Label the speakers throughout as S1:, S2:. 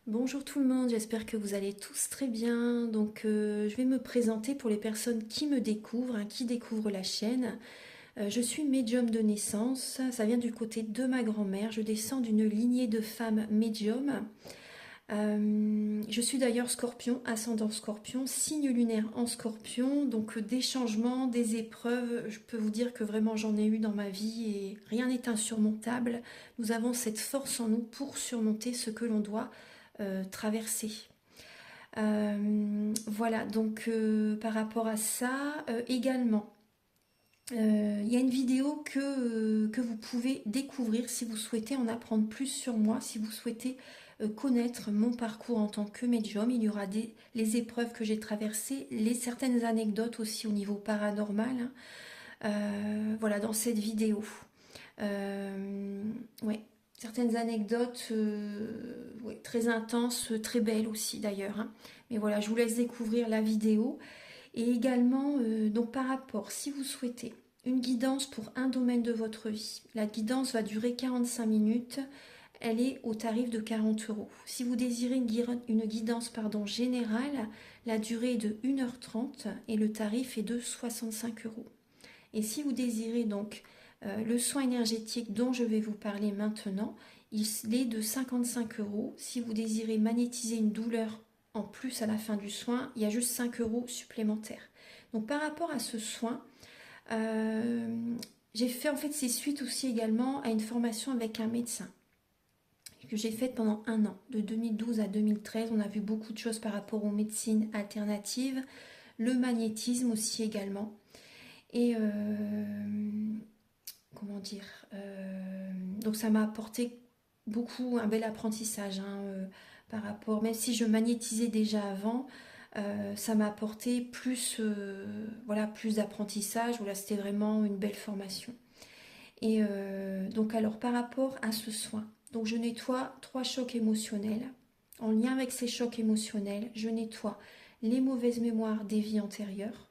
S1: Bonjour tout le monde, j'espère que vous allez tous très bien. Je vais me présenter pour les personnes qui me découvrent, qui découvrent la chaîne. Je suis médium de naissance, ça vient du côté de ma grand-mère. Je descends d'une lignée de femmes médiums. Je suis d'ailleurs scorpion, ascendant scorpion, signe lunaire en scorpion. Des changements, des épreuves, je peux vous dire que vraiment j'en ai eu dans ma vie et rien n'est insurmontable. Nous avons cette force en nous pour surmonter ce que l'on doit traverser. Par rapport à ça, également, il y a une vidéo que vous pouvez découvrir si vous souhaitez en apprendre plus sur moi, si vous souhaitez connaître mon parcours en tant que médium. Il y aura les épreuves que j'ai traversées, certaines anecdotes aussi au niveau paranormal, voilà, dans cette vidéo. Ouais, certaines anecdotes ouais, très intenses, très belles aussi d'ailleurs, hein. Mais voilà, je vous laisse découvrir la vidéo. Et également, donc par rapport, si vous souhaitez une guidance pour un domaine de votre vie, la guidance va durer 45 minutes, elle est au tarif de 40 €. Si vous désirez une guidance générale, la durée est de 1h30 et le tarif est de 65 €. Et si vous désirez donc le soin énergétique dont je vais vous parler maintenant, il est de 55 €. Si vous désirez magnétiser une douleur en plus à la fin du soin, il y a juste 5 € supplémentaires. Donc par rapport à ce soin, j'ai fait en fait c'est suite aussi également à une formation avec un médecin que j'ai faite pendant un an, de 2012 à 2013. On a vu beaucoup de choses par rapport aux médecines alternatives, le magnétisme aussi également. Et comment dire donc ça m'a apporté beaucoup, un bel apprentissage, par rapport, même si je magnétisais déjà avant, ça m'a apporté plus, voilà, plus d'apprentissage. Voilà, c'était vraiment une belle formation. Et alors par rapport à ce soin, donc je nettoie 3 chocs émotionnels. En lien avec ces chocs émotionnels, je nettoie les mauvaises mémoires des vies antérieures,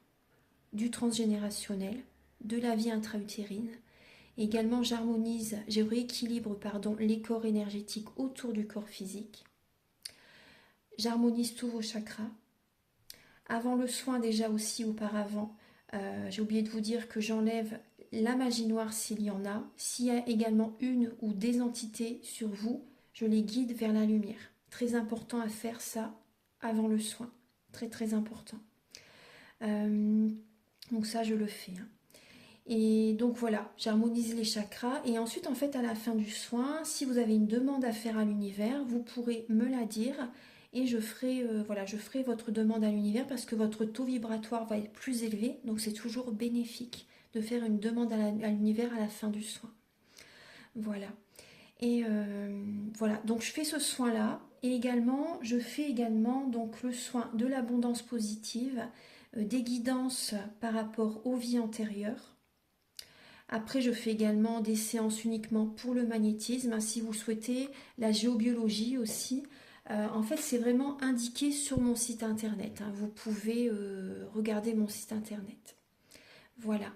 S1: du transgénérationnel, de la vie intra-utérine. Également, je rééquilibre les corps énergétiques autour du corps physique. J'harmonise tous vos chakras. Avant le soin, déjà aussi auparavant, j'ai oublié de vous dire que j'enlève la magie noire s'il y en a. S'il y a également une ou des entités sur vous, je les guide vers la lumière. Très important à faire ça avant le soin. Très très important. Donc ça, je le fais. Et donc voilà, j'harmonise les chakras. Et ensuite, en fait, à la fin du soin, si vous avez une demande à faire à l'univers, vous pourrez me la dire. Et je ferai votre demande à l'univers parce que votre taux vibratoire va être plus élevé. Donc c'est toujours bénéfique de faire une demande à l'univers à la fin du soin. Voilà. Et voilà, donc je fais ce soin-là. Et également, je fais également donc le soin de l'abondance positive, des guidances par rapport aux vies antérieures. Après, je fais également des séances uniquement pour le magnétisme, si vous souhaitez, la géobiologie aussi. En fait, c'est vraiment indiqué sur mon site internet. Vous pouvez regarder mon site internet. Voilà.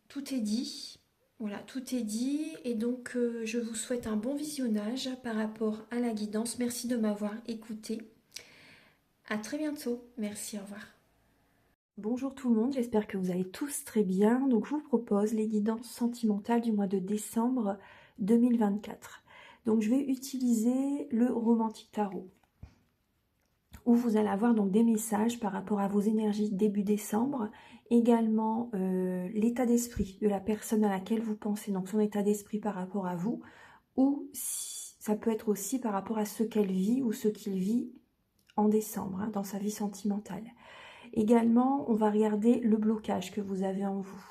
S1: Tout est dit. Voilà, tout est dit. Et donc, je vous souhaite un bon visionnage par rapport à la guidance. Merci de m'avoir écouté. À très bientôt. Merci, au revoir. Bonjour tout le monde, j'espère que vous allez tous très bien. Donc je vous propose les guidances sentimentales du mois de décembre 2024. Donc je vais utiliser le Romantic Tarot, où vous allez avoir donc des messages par rapport à vos énergies début décembre, également l'état d'esprit de la personne à laquelle vous pensez, donc son état d'esprit par rapport à vous, ou ça peut être aussi par rapport à ce qu'elle vit ou ce qu'il vit en décembre, dans sa vie sentimentale. Également, on va regarder le blocage que vous avez en vous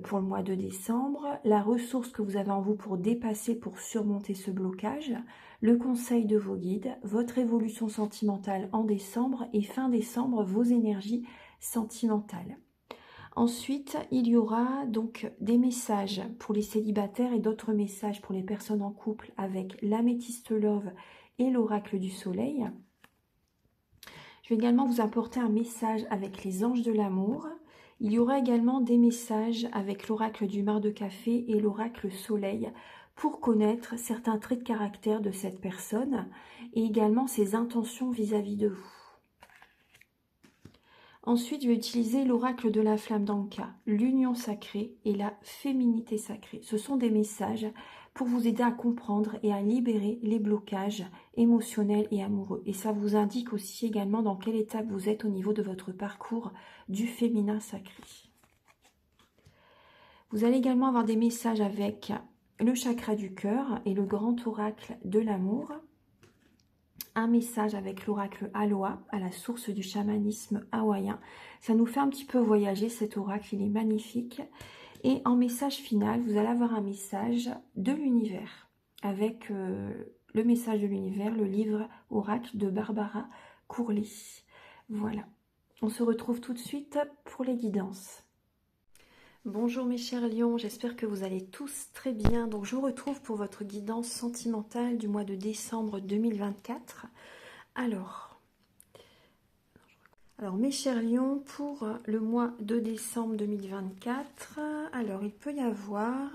S1: pour le mois de décembre, la ressource que vous avez en vous pour dépasser, pour surmonter ce blocage, le conseil de vos guides, votre évolution sentimentale en décembre et fin décembre, vos énergies sentimentales. Ensuite, il y aura donc des messages pour les célibataires et d'autres messages pour les personnes en couple avec l'améthyste love et l'oracle du soleil. Je vais également vous apporter un message avec les anges de l'amour. Il y aura également des messages avec l'oracle du mar de café et l'oracle soleil pour connaître certains traits de caractère de cette personne et également ses intentions vis-à-vis de vous. Ensuite, je vais utiliser l'oracle de la flamme d'Anka, l'union sacrée et la féminité sacrée. Ce sont des messages pour vous aider à comprendre et à libérer les blocages émotionnels et amoureux. Et ça vous indique aussi également dans quelle étape vous êtes au niveau de votre parcours du féminin sacré. Vous allez également avoir des messages avec le chakra du cœur et le grand oracle de l'amour. Un message avec l'oracle Aloha, à la source du chamanisme hawaïen. Ça nous fait un petit peu voyager, cet oracle, il est magnifique. Et en message final, vous allez avoir un message de l'univers, avec le message de l'univers, le livre oracle de Barbara Courlet. Voilà, on se retrouve tout de suite pour les guidances. Bonjour mes chers lions, j'espère que vous allez tous très bien. Donc je vous retrouve pour votre guidance sentimentale du mois de décembre 2024. Alors mes chers lions, pour le mois de décembre 2024, alors il peut y avoir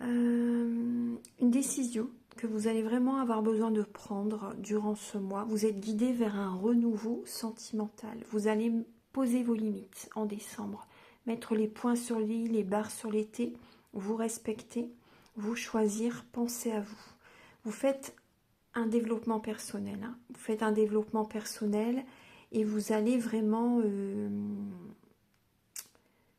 S1: une décision que vous allez vraiment avoir besoin de prendre durant ce mois. Vous êtes guidé vers un renouveau sentimental. Vous allez poser vos limites en décembre. Mettre les points sur les i, les barres sur les t, vous respecter, vous choisir, penser à vous. Vous faites un développement personnel. Hein. Vous faites un développement personnel et vous allez vraiment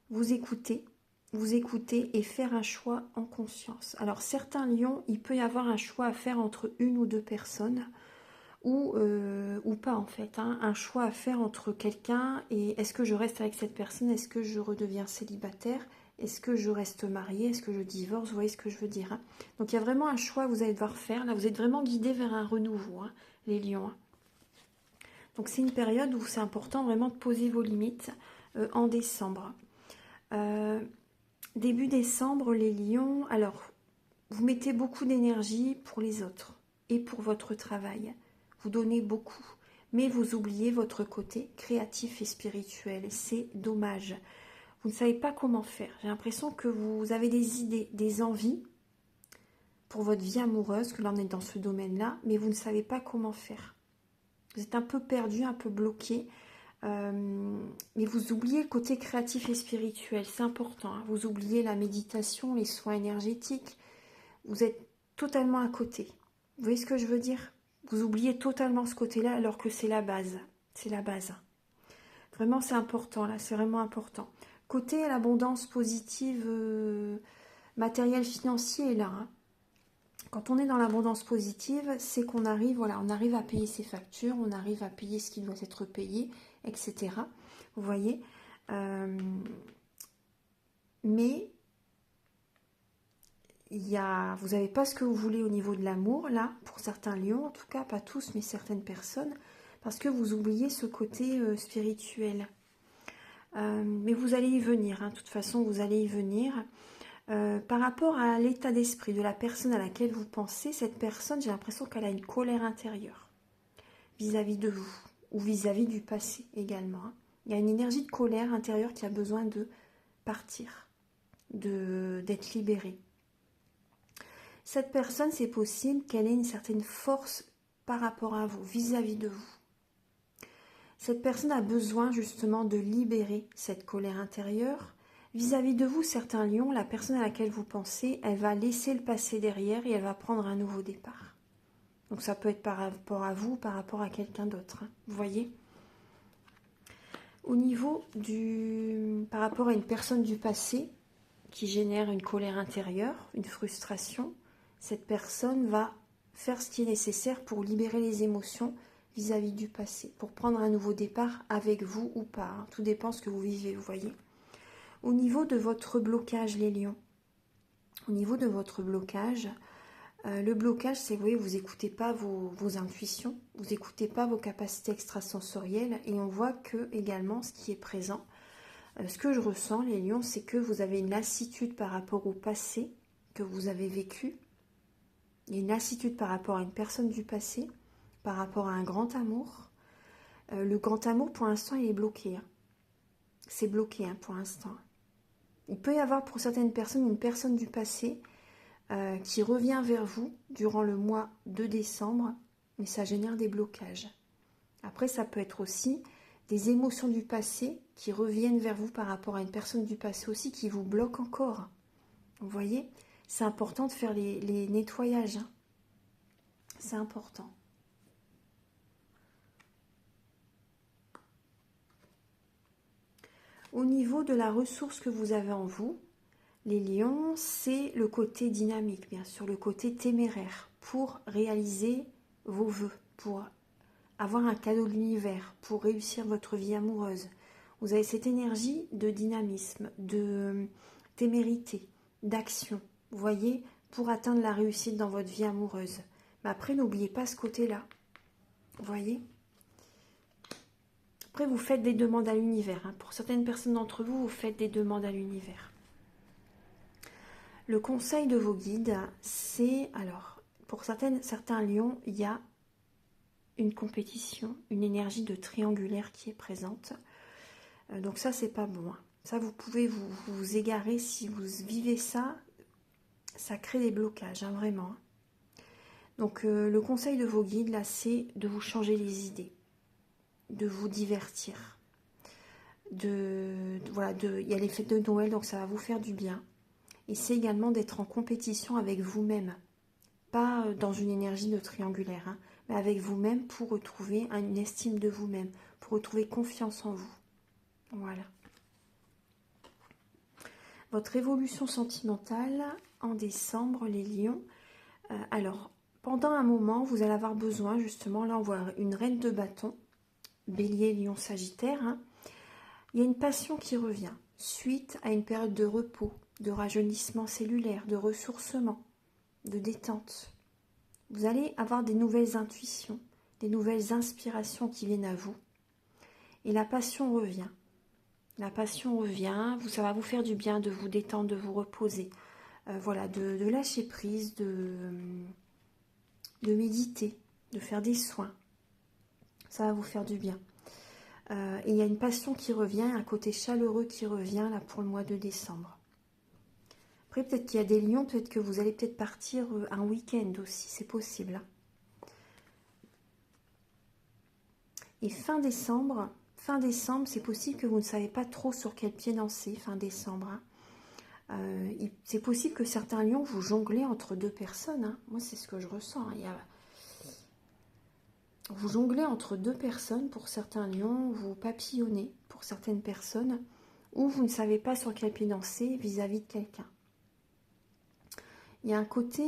S1: vous écouter et faire un choix en conscience. Alors certains lions, il peut y avoir un choix à faire entre une ou deux personnes ou pas en fait, hein. Un choix à faire entre quelqu'un et est-ce que je reste avec cette personne, est-ce que je redeviens célibataire, est-ce que je reste mariée, est-ce que je divorce, vous voyez ce que je veux dire, hein. Donc il y a vraiment un choix que vous allez devoir faire, là vous êtes vraiment guidé vers un renouveau, hein, les lions, hein. Donc c'est une période où c'est important vraiment de poser vos limites en décembre. Début décembre, les lions, alors vous mettez beaucoup d'énergie pour les autres et pour votre travail. Vous donnez beaucoup, mais vous oubliez votre côté créatif et spirituel. C'est dommage. Vous ne savez pas comment faire. J'ai l'impression que vous avez des idées, des envies pour votre vie amoureuse, que l'on est dans ce domaine-là, mais vous ne savez pas comment faire. Vous êtes un peu perdu, un peu bloqué, mais vous oubliez le côté créatif et spirituel. C'est important, hein. Vous oubliez la méditation, les soins énergétiques. Vous êtes totalement à côté. Vous voyez ce que je veux dire? Vous oubliez totalement ce côté-là alors que c'est la base. C'est la base. Vraiment, c'est important, là. C'est vraiment important. Côté l'abondance positive, matériel, financier, là. Hein. Quand on est dans l'abondance positive, c'est qu'on arrive, voilà, on arrive à payer ses factures, on arrive à payer ce qui doit être payé, etc. Vous voyez, mais vous n'avez pas ce que vous voulez au niveau de l'amour, là, pour certains lions, en tout cas, pas tous, mais certaines personnes, parce que vous oubliez ce côté spirituel. Mais vous allez y venir, hein, de toute façon, vous allez y venir. Par rapport à l'état d'esprit de la personne à laquelle vous pensez, cette personne, j'ai l'impression qu'elle a une colère intérieure vis-à-vis de vous, ou vis-à-vis du passé également. Hein. Il y a une énergie de colère intérieure qui a besoin de partir, d'être libérée. Cette personne, c'est possible qu'elle ait une certaine force par rapport à vous, vis-à-vis de vous. Cette personne a besoin justement de libérer cette colère intérieure. Vis-à-vis de vous, certains lions, la personne à laquelle vous pensez, elle va laisser le passé derrière et elle va prendre un nouveau départ. Donc ça peut être par rapport à vous, par rapport à quelqu'un d'autre. Hein, vous voyez ? Au niveau par rapport à une personne du passé qui génère une colère intérieure, une frustration, cette personne va faire ce qui est nécessaire pour libérer les émotions vis-à-vis du passé, pour prendre un nouveau départ avec vous ou pas. Hein. Tout dépend de ce que vous vivez, vous voyez. Au niveau de votre blocage, les lions, au niveau de votre blocage, le blocage, c'est, vous voyez, vous n'écoutez pas vos intuitions, vous n'écoutez pas vos capacités extrasensorielles, et on voit que, également, ce qui est présent, ce que je ressens, les lions, c'est que vous avez une lassitude par rapport au passé que vous avez vécu. Il y a une lassitude par rapport à une personne du passé, par rapport à un grand amour. Le grand amour, pour l'instant, il est bloqué. Hein. C'est bloqué, hein, pour l'instant. Il peut y avoir pour certaines personnes une personne du passé qui revient vers vous durant le mois de décembre, mais ça génère des blocages. Après, ça peut être aussi des émotions du passé qui reviennent vers vous par rapport à une personne du passé aussi qui vous bloque encore. Vous voyez, c'est important de faire les nettoyages. Hein. C'est important. Au niveau de la ressource que vous avez en vous, les lions, c'est le côté dynamique, bien sûr, le côté téméraire pour réaliser vos vœux, pour avoir un cadeau de l'univers, pour réussir votre vie amoureuse. Vous avez cette énergie de dynamisme, de témérité, d'action, vous voyez, pour atteindre la réussite dans votre vie amoureuse. Mais après, n'oubliez pas ce côté-là, vous voyez. Après, vous faites des demandes à l'univers. Hein. Pour certaines personnes d'entre vous, vous faites des demandes à l'univers. Le conseil de vos guides, c'est, alors, pour certains lions, il y a une compétition, une énergie de triangulaire qui est présente. Donc ça, c'est pas bon. Hein. Ça, vous pouvez vous égarer si vous vivez ça. Ça crée des blocages, hein, vraiment. Donc, le conseil de vos guides, là, c'est de vous changer les idées, de vous divertir. Voilà, il y a les fêtes de Noël, donc ça va vous faire du bien. Et c'est également d'être en compétition avec vous-même. Pas dans une énergie de triangulaire, hein, mais avec vous-même pour retrouver une estime de vous-même, pour retrouver confiance en vous. Voilà. Votre évolution sentimentale en décembre, les lions. Alors, pendant un moment, vous allez avoir besoin, justement, là on voit une reine de bâton, bélier, lion, sagittaire. Hein. Il y a une passion qui revient, suite à une période de repos, de rajeunissement cellulaire, de ressourcement, de détente. Vous allez avoir des nouvelles intuitions, des nouvelles inspirations qui viennent à vous. Et la passion revient. La passion revient, ça va vous faire du bien de vous détendre, de vous reposer. Voilà, de lâcher prise, de méditer, de faire des soins. Ça va vous faire du bien. Et il y a une passion qui revient, un côté chaleureux qui revient là pour le mois de décembre. Après, peut-être qu'il y a des lions, peut-être que vous allez peut-être partir un week-end aussi, c'est possible. Hein. Et fin décembre, c'est possible que vous ne savez pas trop sur quel pied danser, fin décembre. Hein. C'est possible que certains lions vous jonglez entre deux personnes. Hein. Moi, c'est ce que je ressens. Hein. Vous jonglez entre deux personnes pour certains lions, vous papillonnez pour certaines personnes, ou vous ne savez pas sur quel pied danser vis-à-vis de quelqu'un. Il y a un côté...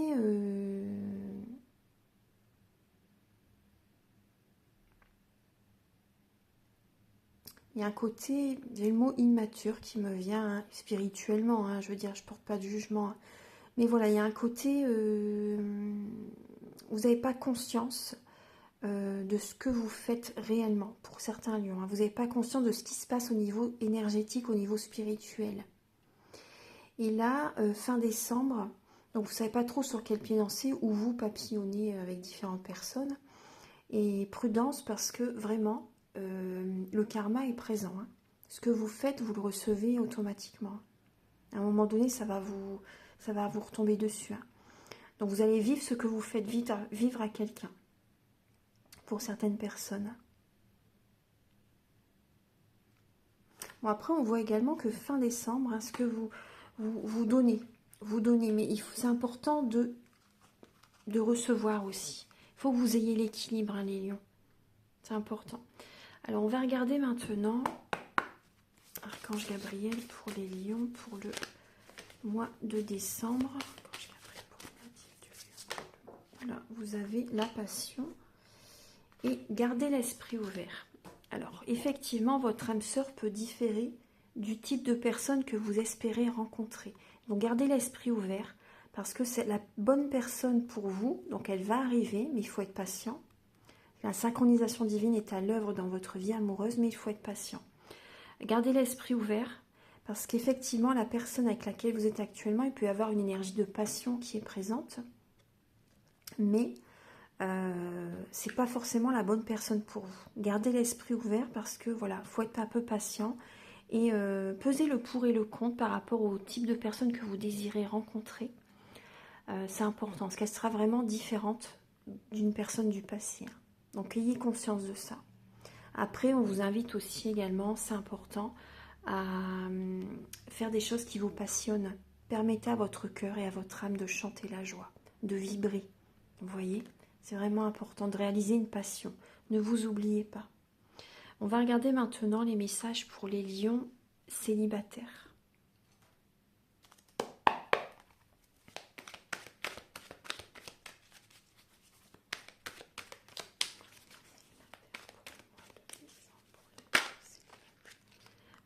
S1: Il y a un côté, j'ai le mot immature qui me vient hein, spirituellement, hein, je veux dire, je ne porte pas de jugement. Hein. Mais voilà, il y a un côté, vous n'avez pas conscience de ce que vous faites réellement pour certains lions. Hein. Vous n'avez pas conscience de ce qui se passe au niveau énergétique, au niveau spirituel. Et là, fin décembre, donc vous ne savez pas trop sur quel pied danser ou vous papillonnez avec différentes personnes. Et prudence parce que vraiment, le karma est présent. Hein. Ce que vous faites, vous le recevez automatiquement. À un moment donné, ça va vous retomber dessus. Hein. Donc vous allez vivre ce que vous faites vivre à quelqu'un. Pour certaines personnes. Bon, après, on voit également que fin décembre, hein, ce que vous donnez, mais c'est important de recevoir aussi. Il faut que vous ayez l'équilibre, hein, les lions. C'est important. Alors, on va regarder maintenant Archange Gabriel pour les lions pour le mois de décembre. Voilà, vous avez la passion et gardez l'esprit ouvert. Alors, effectivement, votre âme sœur peut différer du type de personne que vous espérez rencontrer. Donc, gardez l'esprit ouvert parce que c'est la bonne personne pour vous. Donc, elle va arriver, mais il faut être patient. La synchronisation divine est à l'œuvre dans votre vie amoureuse, mais il faut être patient. Gardez l'esprit ouvert parce qu'effectivement, la personne avec laquelle vous êtes actuellement, il peut y avoir une énergie de passion qui est présente, mais c'est pas forcément la bonne personne pour vous. Gardez l'esprit ouvert parce que voilà, faut être un peu patient et peser le pour et le contre par rapport au type de personne que vous désirez rencontrer. c'est important, parce qu'elle sera vraiment différente d'une personne du passé. Donc ayez conscience de ça. Après, on vous invite aussi également, c'est important, à faire des choses qui vous passionnent. Permettez à votre cœur et à votre âme de chanter la joie, de vibrer. Vous voyez, c'est vraiment important de réaliser une passion. Ne vous oubliez pas. On va regarder maintenant les messages pour les lions célibataires.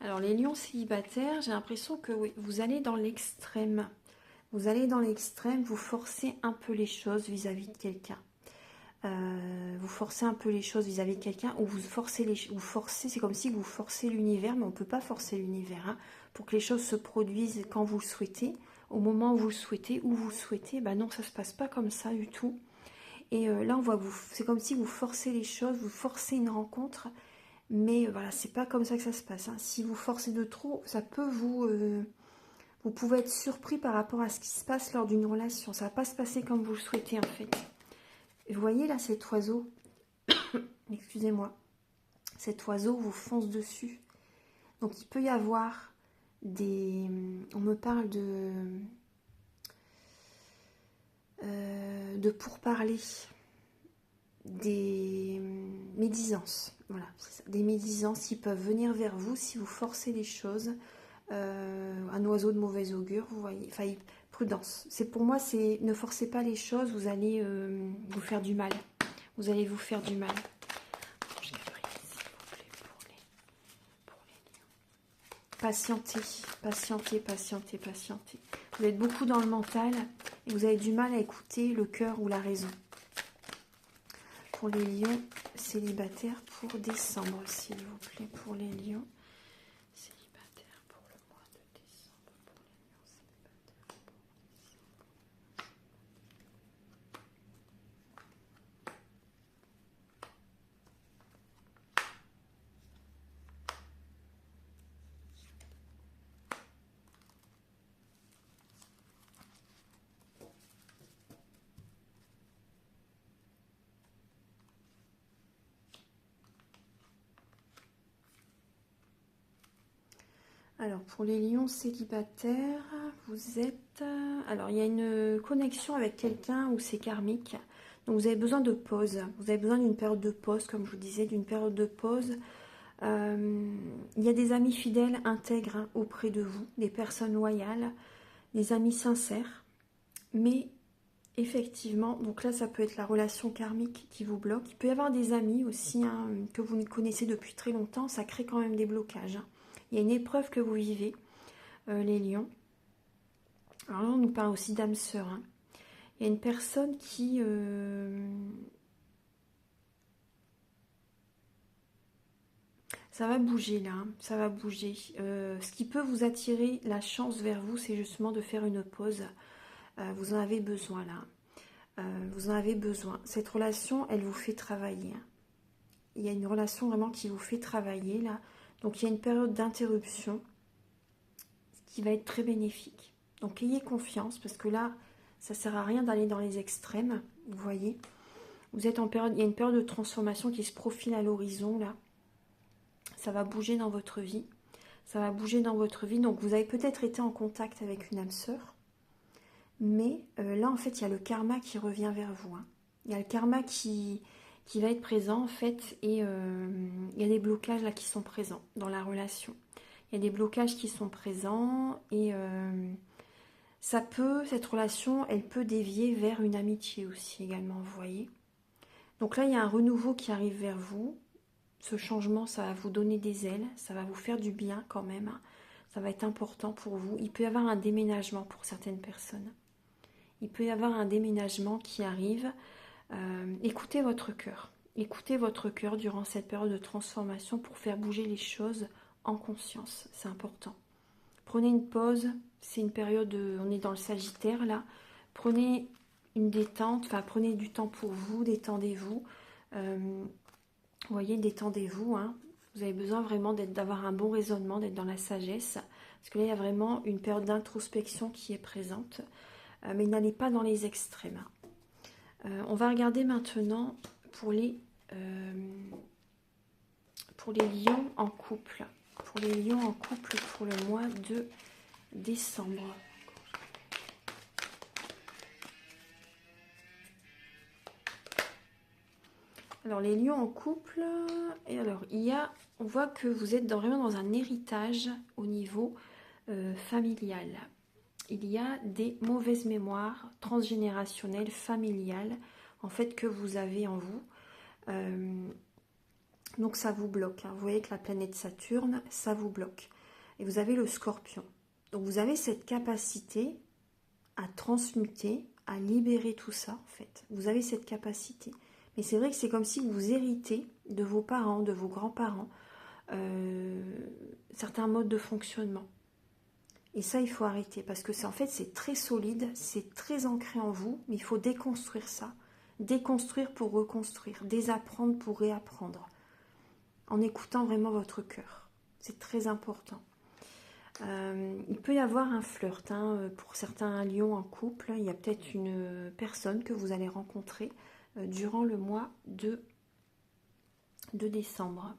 S1: Alors les lions célibataires, j'ai l'impression que oui, vous allez dans l'extrême. Vous allez dans l'extrême, vous forcez un peu les choses vis-à-vis de quelqu'un. Vous forcez un peu les choses vis-à-vis de quelqu'un, ou vous forcez, c'est comme si vous forcez l'univers, mais on ne peut pas forcer l'univers, hein, pour que les choses se produisent quand vous le souhaitez, au moment où vous le souhaitez, où vous le souhaitez. Ben non, ça ne se passe pas comme ça du tout. Et là, on voit, c'est comme si vous forcez les choses, vous forcez une rencontre, mais voilà, c'est pas comme ça que ça se passe. Hein. Si vous forcez de trop, ça peut vous pouvez être surpris par rapport à ce qui se passe lors d'une relation. Ça va pas se passer comme vous le souhaitez en fait. Et vous voyez là cet oiseau, excusez-moi, cet oiseau vous fonce dessus. Donc il peut y avoir des... On me parle de pourparler, des médisances. Voilà, c'est ça, des médisances qui peuvent venir vers vous si vous forcez les choses. Un oiseau de mauvais augure, vous voyez. Enfin, prudence. C'est pour moi, c'est ne forcez pas les choses, vous allez vous faire du mal. Vous allez vous faire du mal. Ange Gabriel, s'il vous plaît, pour les lions. Patientez, patientez, patientez, patientez. Vous êtes beaucoup dans le mental et vous avez du mal à écouter le cœur ou la raison. Pour les lions célibataires pour décembre, s'il vous plaît, pour les lions célibataires pour le mois de décembre. Pour les lions célibataires pour décembre. Alors, pour les lions célibataires, vous êtes... Alors, il y a une connexion avec quelqu'un où c'est karmique. Donc, vous avez besoin de pause. Vous avez besoin d'une période de pause, comme je vous disais, d'une période de pause. Il y a des amis fidèles, intègres hein, auprès de vous, des personnes loyales, des amis sincères. Mais, effectivement, donc là, ça peut être la relation karmique qui vous bloque. Il peut y avoir des amis aussi hein, que vous connaissez depuis très longtemps. Ça crée quand même des blocages. Hein. Il y a une épreuve que vous vivez, les lions. Alors là, on nous parle aussi d'âme sœur. Hein. Il y a une personne qui... Ça va bouger là, hein. Ça va bouger. Ce qui peut vous attirer la chance vers vous, c'est justement de faire une pause. Vous en avez besoin là. Vous en avez besoin. Cette relation, elle vous fait travailler. Hein. Il y a une relation vraiment qui vous fait travailler là. Donc il y a une période d'interruption qui va être très bénéfique. Donc ayez confiance parce que là, ça ne sert à rien d'aller dans les extrêmes. Vous voyez, vous êtes en période, il y a une période de transformation qui se profile à l'horizon là. Ça va bouger dans votre vie. Ça va bouger dans votre vie. Donc vous avez peut-être été en contact avec une âme sœur. Mais là, en fait, il y a le karma qui revient vers vous. Hein. Il y a le karma qui va être présent en fait. Et il y a des blocages là qui sont présents dans la relation. Il y a des blocages qui sont présents et ça peut, cette relation, elle peut dévier vers une amitié aussi également, vous voyez. Donc là, il y a un renouveau qui arrive vers vous. Ce changement, ça va vous donner des ailes, ça va vous faire du bien quand même. Ça va être important pour vous. Il peut y avoir un déménagement pour certaines personnes. Il peut y avoir un déménagement qui arrive. Écoutez votre cœur. Écoutez votre cœur durant cette période de transformation pour faire bouger les choses en conscience. C'est important. Prenez une pause. C'est une période, on est dans le Sagittaire là. Prenez une détente, enfin prenez du temps pour vous, détendez-vous. Vous voyez, détendez-vous. Hein. Vous avez besoin vraiment d'avoir un bon raisonnement, d'être dans la sagesse. Parce que là, il y a vraiment une période d'introspection qui est présente. mais n'allez pas dans les extrêmes. On va regarder maintenant pour les lions en couple. Pour les lions en couple pour le mois de décembre. Alors les lions en couple, et alors on voit que vous êtes vraiment dans un héritage au niveau familial. Il y a des mauvaises mémoires transgénérationnelles, familiales, en fait, que vous avez en vous. Donc ça vous bloque. Hein. Vous voyez que la planète Saturne, ça vous bloque. Et vous avez le Scorpion. Donc vous avez cette capacité à transmuter, à libérer tout ça, en fait. Vous avez cette capacité. Mais c'est vrai que c'est comme si vous héritez de vos parents, de vos grands-parents, certains modes de fonctionnement. Et ça, il faut arrêter, parce que en fait, c'est très solide, c'est très ancré en vous, mais il faut déconstruire ça. Déconstruire pour reconstruire, désapprendre pour réapprendre, en écoutant vraiment votre cœur. C'est très important. Il peut y avoir un flirt, hein, pour certains lions en couple. Il y a peut-être une personne que vous allez rencontrer durant le mois de décembre.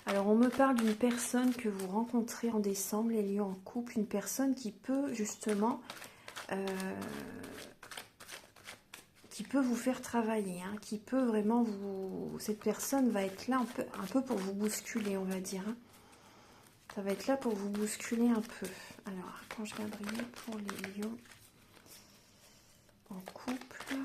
S1: Alors, on me parle d'une personne que vous rencontrez en décembre, les lions en couple, une personne qui peut justement, qui peut vous faire travailler, hein, qui peut vraiment vous... Cette personne va être là un peu pour vous bousculer, on va dire. Hein. Ça va être là pour vous bousculer un peu. Alors, Archange Gabriel pour les lions en couple.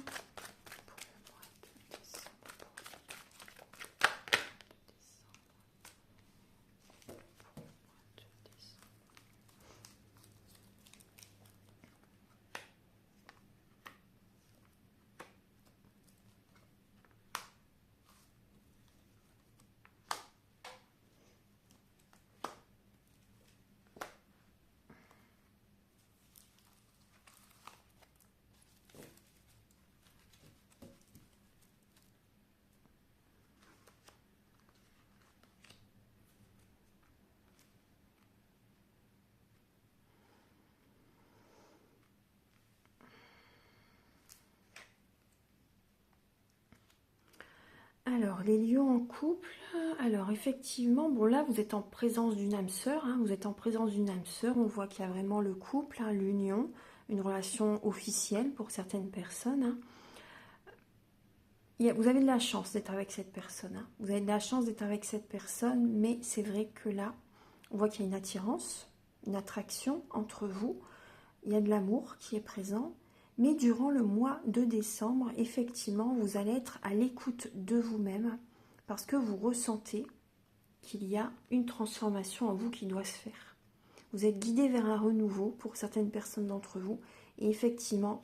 S1: Alors, les lions en couple, alors effectivement, bon là, vous êtes en présence d'une âme sœur, hein, vous êtes en présence d'une âme sœur, on voit qu'il y a vraiment le couple, hein, l'union, une relation officielle pour certaines personnes. Hein. Vous avez de la chance d'être avec cette personne, hein. Vous avez de la chance d'être avec cette personne, mais c'est vrai que là, on voit qu'il y a une attirance, une attraction entre vous, il y a de l'amour qui est présent. Mais durant le mois de décembre, effectivement, vous allez être à l'écoute de vous-même parce que vous ressentez qu'il y a une transformation en vous qui doit se faire. Vous êtes guidé vers un renouveau pour certaines personnes d'entre vous. Et effectivement,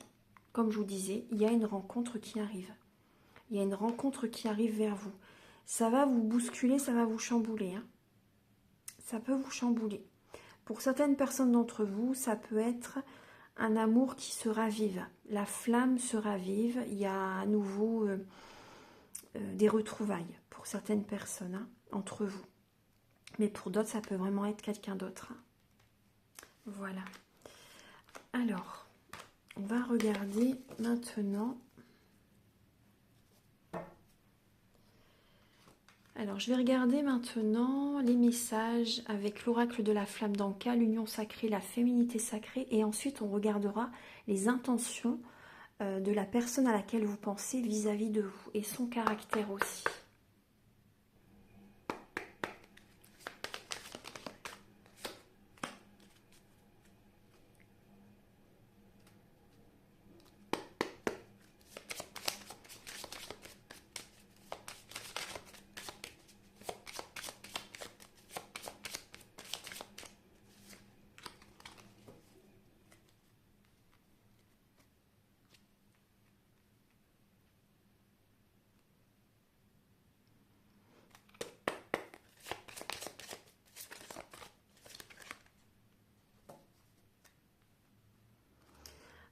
S1: comme je vous disais, il y a une rencontre qui arrive. Il y a une rencontre qui arrive vers vous. Ça va vous bousculer, ça va vous chambouler. Hein. Ça peut vous chambouler. Pour certaines personnes d'entre vous, ça peut être... un amour qui se ravive, la flamme se ravive, il y a à nouveau des retrouvailles pour certaines personnes, hein, entre vous. Mais pour d'autres, ça peut vraiment être quelqu'un d'autre. Hein. Voilà. Alors, on va regarder maintenant. Alors, je vais regarder maintenant les messages avec l'oracle de la flamme d'Anka, l'union sacrée, la féminité sacrée. Et ensuite, on regardera les intentions de la personne à laquelle vous pensez vis-à-vis de vous. Et son caractère aussi.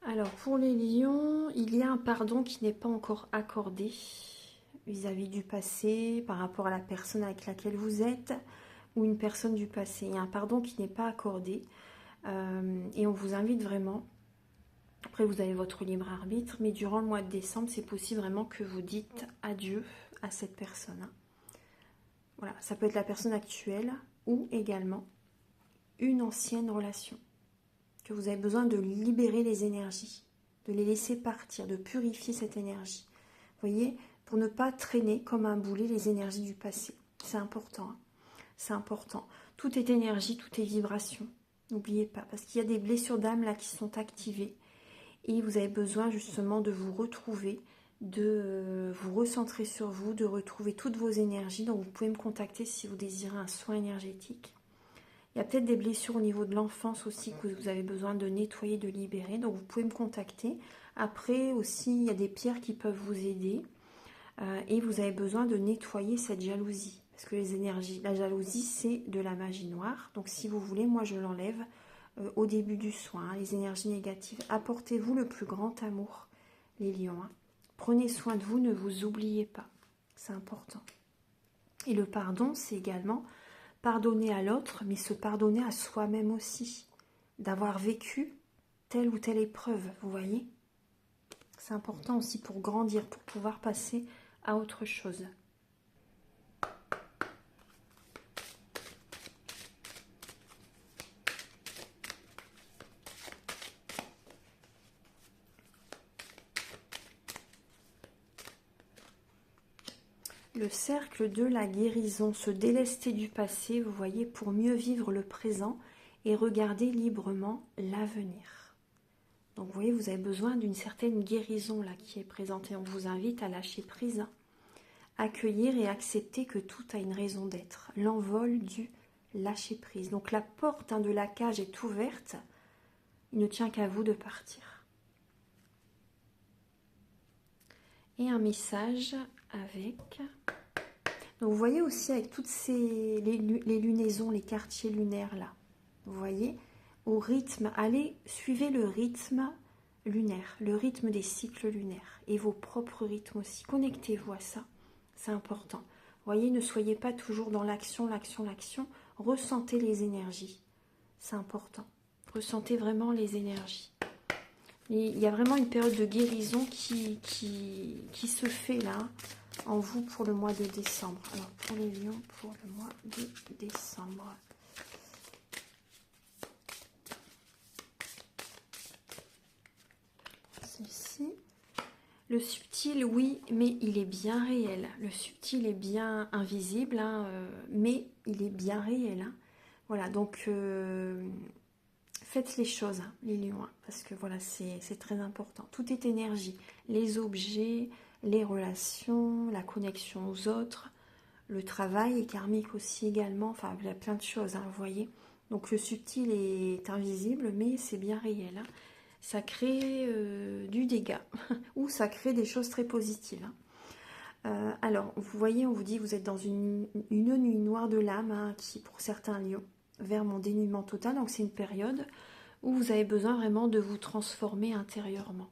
S1: Alors, pour les lions, il y a un pardon qui n'est pas encore accordé vis-à-vis du passé, par rapport à la personne avec laquelle vous êtes, ou une personne du passé. Il y a un pardon qui n'est pas accordé. Et on vous invite vraiment, après vous avez votre libre arbitre, mais durant le mois de décembre, c'est possible vraiment que vous dites adieu à cette personne. Hein. Voilà, ça peut être la personne actuelle ou également une ancienne relation, que vous avez besoin de libérer les énergies, de les laisser partir, de purifier cette énergie. Vous voyez, pour ne pas traîner comme un boulet les énergies du passé. C'est important. Hein. C'est important. Tout est énergie, tout est vibration. N'oubliez pas, parce qu'il y a des blessures d'âme là qui sont activées. Et vous avez besoin justement de vous retrouver, de vous recentrer sur vous, de retrouver toutes vos énergies. Donc vous pouvez me contacter si vous désirez un soin énergétique. Il y a peut-être des blessures au niveau de l'enfance aussi que vous avez besoin de nettoyer, de libérer. Donc vous pouvez me contacter. Après aussi, il y a des pierres qui peuvent vous aider. Et vous avez besoin de nettoyer cette jalousie. Parce que les énergies, la jalousie, c'est de la magie noire. Donc si vous voulez, moi je l'enlève au début du soin. Hein, les énergies négatives. Apportez-vous le plus grand amour, les lions. Hein. Prenez soin de vous, ne vous oubliez pas. C'est important. Et le pardon, c'est également pardonner à l'autre, mais se pardonner à soi-même aussi. D'avoir vécu telle ou telle épreuve, vous voyez. C'est important aussi pour grandir, pour pouvoir passer à autre chose. Le cercle de la guérison, se délester du passé, vous voyez, pour mieux vivre le présent et regarder librement l'avenir. Donc vous voyez, vous avez besoin d'une certaine guérison là qui est présentée. On vous invite à lâcher prise, accueillir et accepter que tout a une raison d'être. L'envol du lâcher prise. Donc la porte de la cage est ouverte. Il ne tient qu'à vous de partir. Et un message avec... Donc vous voyez aussi avec toutes les lunaisons, les quartiers lunaires là. Vous voyez, au rythme, allez, suivez le rythme lunaire, le rythme des cycles lunaires et vos propres rythmes aussi. Connectez-vous à ça, c'est important. Vous voyez, ne soyez pas toujours dans l'action, l'action, l'action. Ressentez les énergies, c'est important. Ressentez vraiment les énergies. Il y a vraiment une période de guérison qui se fait là en vous pour le mois de décembre. Alors pour les lions, pour le mois de décembre. Ceci. Le subtil, oui, mais il est bien réel. Le subtil est bien invisible, hein, mais il est bien réel. Hein. Voilà, donc... faites les choses, hein, les lions, hein, parce que voilà, c'est très important. Tout est énergie. Les objets, les relations, la connexion aux autres, le travail est karmique aussi également. Enfin, il y a plein de choses, hein, vous voyez. Donc le subtil est invisible, mais c'est bien réel. Hein. Ça crée du dégât, ou ça crée des choses très positives. Hein. Alors, vous voyez, on vous dit que vous êtes dans une nuit noire de l'âme, hein, qui pour certains lions, vers mon dénuement total. Donc c'est une période où vous avez besoin vraiment de vous transformer intérieurement.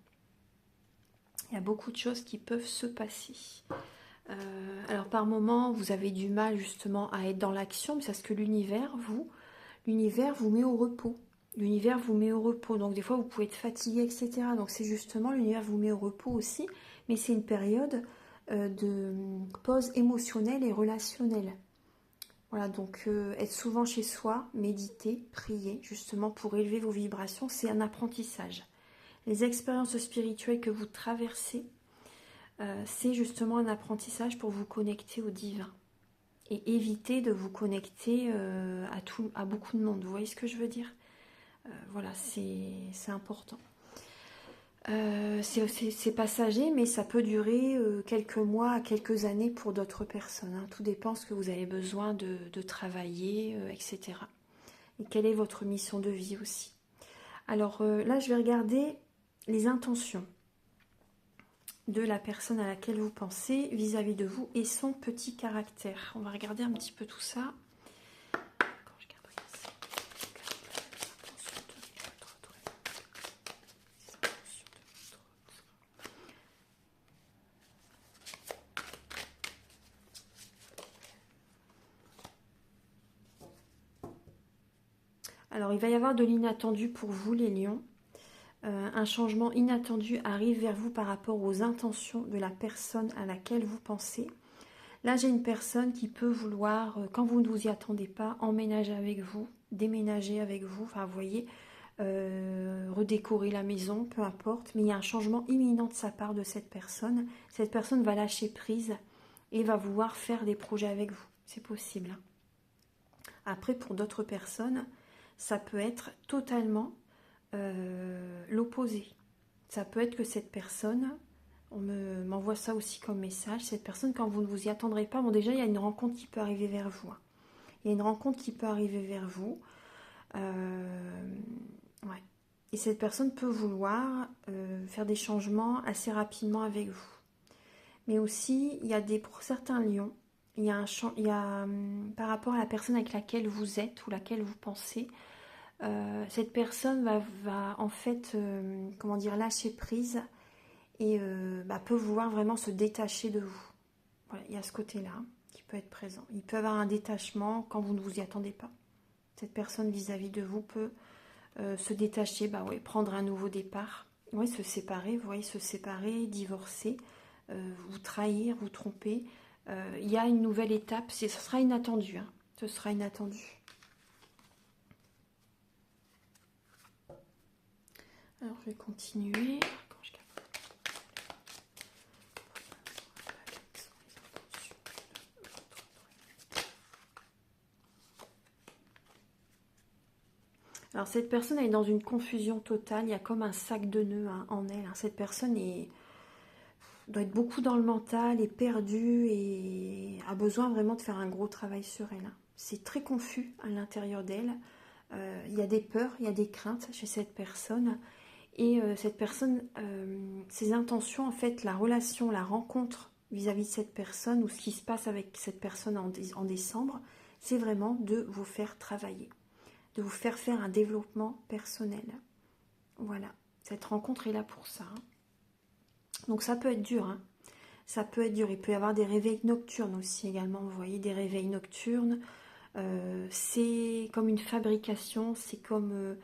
S1: Il y a beaucoup de choses qui peuvent se passer. Alors par moments, vous avez du mal justement à être dans l'action, mais c'est parce que l'univers vous met au repos. L'univers vous met au repos. Donc des fois, vous pouvez être fatigué, etc. Donc c'est justement, l'univers vous met au repos aussi, mais c'est une période de pause émotionnelle et relationnelle. Voilà, donc être souvent chez soi, méditer, prier, justement pour élever vos vibrations, c'est un apprentissage. Les expériences spirituelles que vous traversez, c'est justement un apprentissage pour vous connecter au divin. Et éviter de vous connecter à beaucoup de monde. Vous voyez ce que je veux dire? Voilà, c'est important. C'est passager, mais ça peut durer quelques mois à quelques années pour d'autres personnes. Hein. Tout dépend de ce que vous avez besoin de travailler, etc. Et quelle est votre mission de vie aussi. Alors là, je vais regarder les intentions de la personne à laquelle vous pensez vis-à-vis de vous et son petit caractère. On va regarder un petit peu tout ça. Alors, il va y avoir de l'inattendu pour vous, les lions. Un changement inattendu arrive vers vous par rapport aux intentions de la personne à laquelle vous pensez. Là, j'ai une personne qui peut vouloir, quand vous ne vous y attendez pas, emménager avec vous, déménager avec vous, enfin, vous voyez, redécorer la maison, peu importe. Mais il y a un changement imminent de sa part de cette personne. Cette personne va lâcher prise et va vouloir faire des projets avec vous. C'est possible. Après, pour d'autres personnes, ça peut être totalement l'opposé. Ça peut être que cette personne, m'envoie ça aussi comme message, cette personne, quand vous ne vous y attendrez pas, bon déjà, il y a une rencontre qui peut arriver vers vous. Il y a une rencontre qui peut arriver vers vous. Ouais. Et cette personne peut vouloir faire des changements assez rapidement avec vous. Mais aussi, il y a pour certains lions, par rapport à la personne avec laquelle vous êtes ou laquelle vous pensez, cette personne va en fait, comment dire, lâcher prise et peut vouloir vraiment se détacher de vous. Voilà, il y a ce côté-là qui peut être présent. Il peut y avoir un détachement quand vous ne vous y attendez pas. Cette personne vis-à-vis de vous peut se détacher, prendre un nouveau départ, se séparer, vous voyez, se séparer, divorcer, vous trahir, vous tromper. Il y a une nouvelle étape, ce sera inattendu, hein, ce sera inattendu. Alors je vais continuer. Alors cette personne elle est dans une confusion totale, il y a comme un sac de nœuds en elle. Cette personne doit être beaucoup dans le mental, est perdue et a besoin vraiment de faire un gros travail sur elle. C'est très confus à l'intérieur d'elle. Il y a des peurs, il y a des craintes chez cette personne. Et cette personne, ses intentions, en fait, la relation, la rencontre vis-à-vis de cette personne ou ce qui se passe avec cette personne en décembre, c'est vraiment de vous faire travailler, de vous faire faire un développement personnel. Voilà, cette rencontre est là pour ça. Donc ça peut être dur, hein. Ça peut être dur. Il peut y avoir des réveils nocturnes aussi également, vous voyez, des réveils nocturnes. C'est comme une fabrication, c'est comme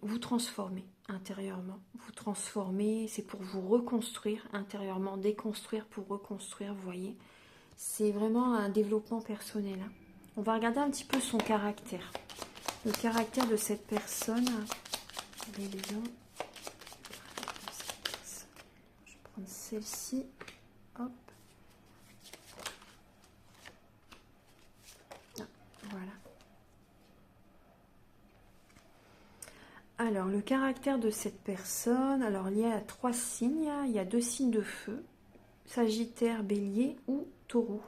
S1: vous transformer intérieurement. Vous transformer, c'est pour vous reconstruire intérieurement, déconstruire pour reconstruire, vous voyez. C'est vraiment un développement personnel. On va regarder un petit peu son caractère. Le caractère de cette personne. Les lions. Je vais prendre celle-ci. Hop. Ah, voilà. Alors, le caractère de cette personne, alors il y a 3 signes, il y a 2 signes de feu, Sagittaire, Bélier ou Taureau.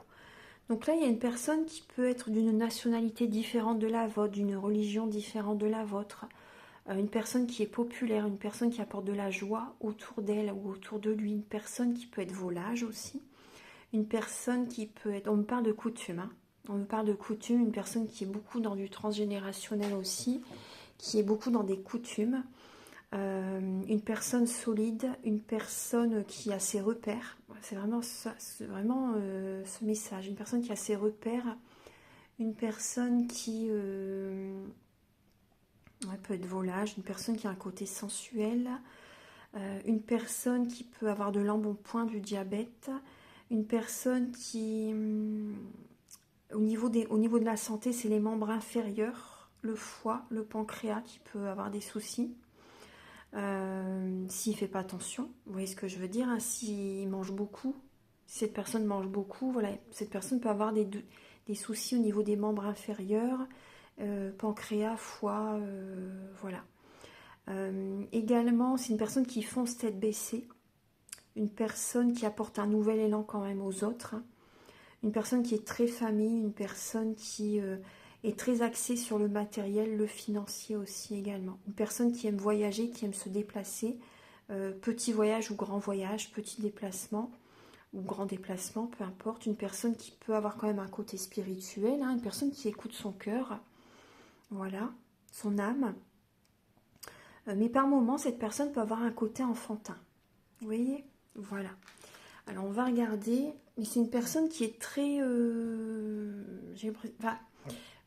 S1: Donc là, il y a une personne qui peut être d'une nationalité différente de la vôtre, d'une religion différente de la vôtre, une personne qui est populaire, une personne qui apporte de la joie autour d'elle ou autour de lui, une personne qui peut être volage aussi, une personne qui peut être, on me parle de coutume, hein. On me parle de coutume, une personne qui est beaucoup dans du transgénérationnel aussi, qui est beaucoup dans des coutumes, une personne solide, une personne qui a ses repères, c'est vraiment ça, c'est vraiment ce message, une personne qui a ses repères, une personne qui peut être volage, une personne qui a un côté sensuel, une personne qui peut avoir de l'embonpoint, du diabète, une personne qui, au niveau de la santé, c'est les membres inférieurs, le foie, le pancréas qui peut avoir des soucis. S'il ne fait pas attention, vous voyez ce que je veux dire, hein, s'il mange beaucoup, si cette personne mange beaucoup, voilà, cette personne peut avoir des soucis au niveau des membres inférieurs, pancréas, foie, voilà. Également, c'est une personne qui fonce tête baissée, une personne qui apporte un nouvel élan quand même aux autres, hein, une personne qui est très famille, une personne qui est très axée sur le matériel, le financier aussi également. Une personne qui aime voyager, qui aime se déplacer, petit voyage ou grand voyage, petit déplacement ou grand déplacement, peu importe. Une personne qui peut avoir quand même un côté spirituel, hein, une personne qui écoute son cœur, voilà, son âme. Mais par moments, cette personne peut avoir un côté enfantin. Vous voyez? Voilà. Alors, on va regarder. Mais c'est une personne qui est très...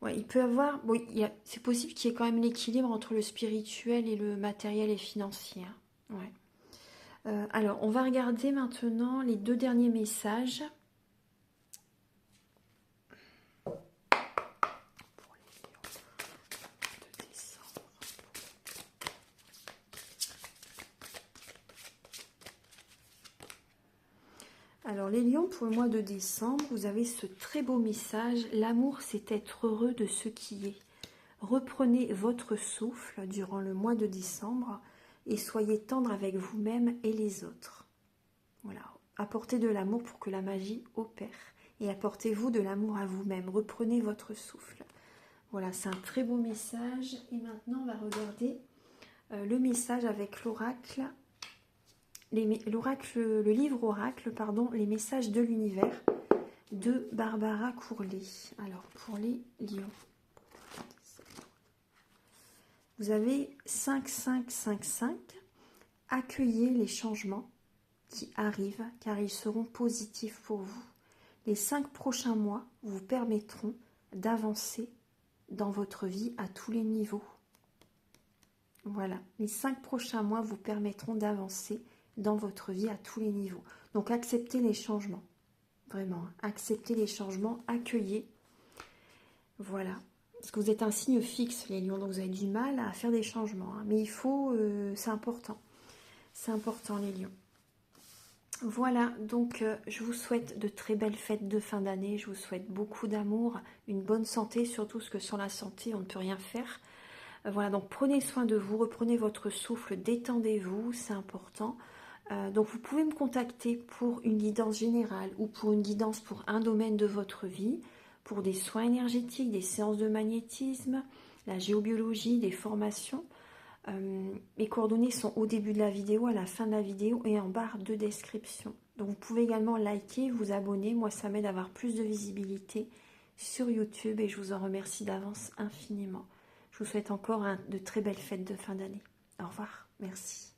S1: Ouais, il peut avoir, bon, c'est possible qu'il y ait quand même l'équilibre entre le spirituel et le matériel et financier, hein. Ouais. Alors, on va regarder maintenant les deux derniers messages. Pour les lions de décembre. Alors, les lions, pour le mois de décembre, vous avez ce très beau message. L'amour, c'est être heureux de ce qui est. Reprenez votre souffle durant le mois de décembre et soyez tendre avec vous-même et les autres. Voilà, apportez de l'amour pour que la magie opère et apportez-vous de l'amour à vous-même. Reprenez votre souffle. Voilà, c'est un très beau message. Et maintenant, on va regarder le message avec l'oracle, le livre oracle, pardon, les messages de l'univers de Barbara Courlet. Alors, pour les lions. Vous avez 5-5-5-5. Accueillez les changements qui arrivent car ils seront positifs pour vous. Les 5 prochains mois vous permettront d'avancer dans votre vie à tous les niveaux. Voilà, les 5 prochains mois vous permettront d'avancer dans votre vie à tous les niveaux. Donc acceptez les changements, vraiment, acceptez les changements, accueillez. Voilà, parce que vous êtes un signe fixe, les lions, donc vous avez du mal à faire des changements, hein. Mais il faut, c'est important les lions. Voilà, donc je vous souhaite de très belles fêtes de fin d'année, je vous souhaite beaucoup d'amour, une bonne santé, surtout parce que sans la santé, on ne peut rien faire. Voilà, donc prenez soin de vous, reprenez votre souffle, détendez-vous, c'est important. Donc vous pouvez me contacter pour une guidance générale ou pour une guidance pour un domaine de votre vie, pour des soins énergétiques, des séances de magnétisme, la géobiologie, des formations. Mes coordonnées sont au début de la vidéo, à la fin de la vidéo et en barre de description. Donc vous pouvez également liker, vous abonner, moi ça m'aide à avoir plus de visibilité sur YouTube et je vous en remercie d'avance infiniment. Je vous souhaite encore de très belles fêtes de fin d'année. Au revoir, merci.